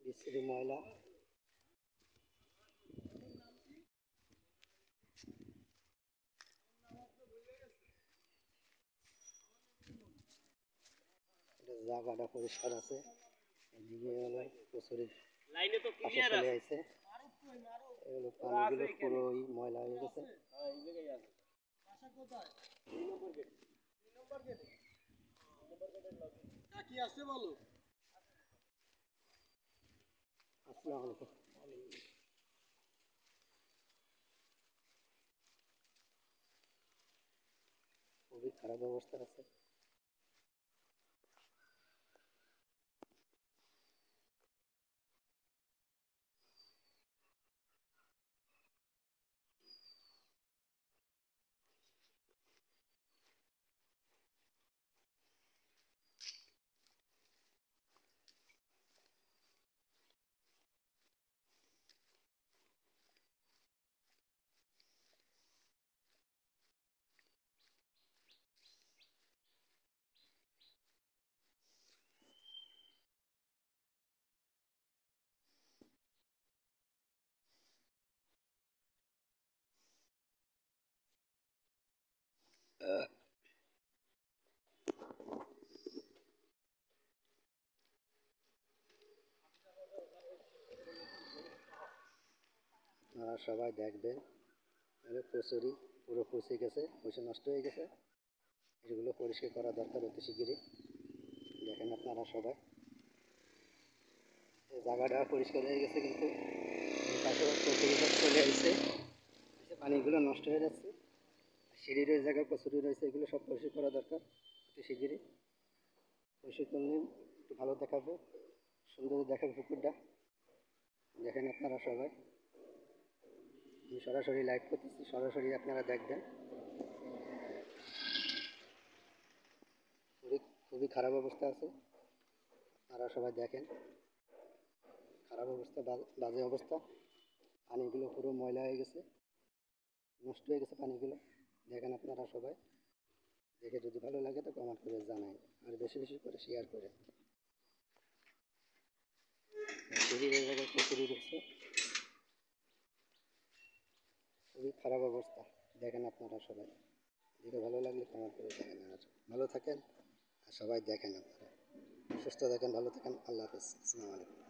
বিশ্রী ময়লা। জায়গাটা পরিষ্কার আছে, এদিকে হলো কচুরির পাশে চলে আসছে, পানিগুলো পুরোই ময়লা হয়ে গেছে। আসসালামু আলাইকুম। খুবই খারাপ অবস্থা আছে। আপনারা সবাই দেখবেন, কচুরি পুরো পচে গেছে, পচে নষ্ট হয়ে গেছে। এগুলো পরিষ্কার করা দরকার অতি শিগগিরই। দেখেন আপনারা সবাই, এই জায়গাটা পরিষ্কার হয়ে গেছে, কিন্তু এই পাশে কচুরিটা চলে আসছে, পানিগুলো নষ্ট হয়ে যাচ্ছে। সিঁড়ির ওই জায়গায় কচুরি রয়েছে, এগুলো সব পরিষ্কার করা দরকার অতি শিগগিরই। পরিষ্কার করলে একটু ভালো দেখাবে, সুন্দর দেখাবে পুকুরটা। দেখেন আপনারা সবাই, আমি সরাসরি লাইভ করতেছি, সরাসরি আপনারা দেখবেন। খুবই খারাপ অবস্থা আছে, আপনারা সবাই দেখেন। খারাপ অবস্থা, বাজে অবস্থা। পানিগুলো পুরো ময়লা হয়ে গেছে, নষ্ট হয়ে গেছে পানিগুলো। দেখেন আপনারা সবাই, দেখে যদি ভালো লাগে তো কমেন্ট করে জানাই, আর বেশি বেশি করে শেয়ার করে। সিঁড়ির জায়গায় কচুরি রয়েছে, খুবই খারাপ অবস্থা। দেখেন আপনারা সবাই, দেখে ভালো লাগলে কমেন্ট করে জানান। আর ভালো থাকেন, আর সবাই দেখেন, আপনারা সুস্থ থাকেন, ভালো থাকেন। আল্লাহ হাফেজ, আসসালামু আলাইকুম।